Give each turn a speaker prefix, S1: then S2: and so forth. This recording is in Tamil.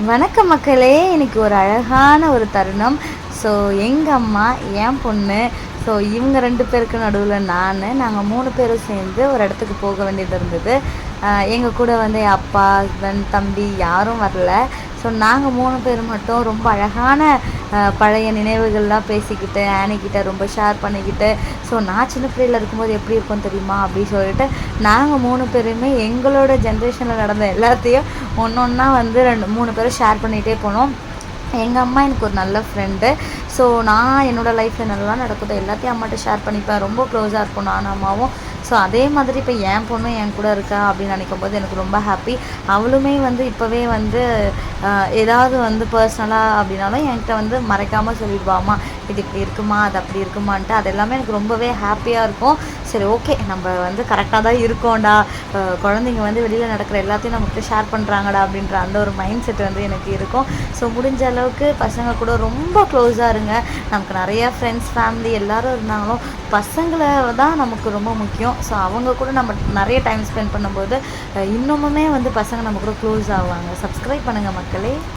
S1: வணக்கம் மக்களே. இன்னைக்கு ஒரு அழகான ஒரு தருணம். ஸோ எங்கள் அம்மா, என் பொண்ணு, ஸோ இவங்க 2 பேருக்கு நடுவில் நாங்கள் 3 பேரும் சேர்ந்து ஒரு இடத்துக்கு போக வேண்டியது இருந்தது. எங்கள் கூட வந்து என் அப்பா, ஹஸ்பண்ட், தம்பி யாரும் வரல. ஸோ நாங்கள் 3 பேர் மட்டும் ரொம்ப அழகான பழைய நினைவுகள்லாம் பேசிக்கிட்டு, ஆனிக்கிட்ட ரொம்ப ஷேர் பண்ணிக்கிட்டு, ஸோ நான் சின்ன பிள்ளையில் இருக்கும்போது எப்படி இருக்கும் தெரியுமா அப்படின்னு சொல்லிட்டு நாங்கள் 3 பேருமே எங்களோட ஜென்ரேஷனில் நடந்த எல்லாத்தையும் ஒன்று ஒன்றா வந்து 3 பேரும் ஷேர் பண்ணிகிட்டே போனோம். எங்கள் அம்மா எனக்கு ஒரு நல்ல ஃப்ரெண்டு. ஸோ நான் என்னோடய லைஃப்பில் என்னெல்லாம் நடக்குதோ எல்லாத்தையும் அம்மாட்ட ஷேர் பண்ணிப்பேன். ரொம்ப க்ளோஸாக இருப்போம் நானும் அம்மாவும். ஸோ அதே மாதிரி இப்போ என் பொண்ணும் என் கூட இருக்கா அப்படின்னு நினைக்கும் போது எனக்கு ரொம்ப ஹாப்பி. அவளுமே வந்து இப்போவே வந்து ஏதாவது வந்து பர்சனலாக அப்படின்னாலும் என்கிட்ட வந்து மறைக்காமல் சொல்லிடுவாம்மா, இது இப்படி இருக்குமா, அது அப்படி இருக்குமான்ட்டு. அது எல்லாமே எனக்கு ரொம்பவே ஹாப்பியாக இருக்கும். சரி, ஓகே, நம்ம வந்து கரெக்டாக தான் இருக்கோம்டா, குழந்தைங்க வந்து வெளியில் நடக்கிற எல்லாத்தையும் நம்மகிட்ட ஷேர் பண்ணுறாங்கடா அப்படின்ற அந்த ஒரு மைண்ட் செட் வந்து எனக்கு இருக்கும். ஸோ முடிஞ்ச அளவுக்கு பசங்க கூட ரொம்ப க்ளோஸாக இருங்க. நமக்கு நிறையா ஃப்ரெண்ட்ஸ், ஃபேமிலி எல்லோரும் இருந்தாலும் பசங்களை தான் நமக்கு ரொம்ப முக்கியம். ஸோ அவங்க கூட நம்ம நிறைய டைம் ஸ்பெண்ட் பண்ணும்போது இன்னமுமே வந்து பசங்க நம்ம கூட க்ளோஸ் ஆவாங்க. சப்ஸ்கிரைப் பண்ணுங்கள் மக்களே.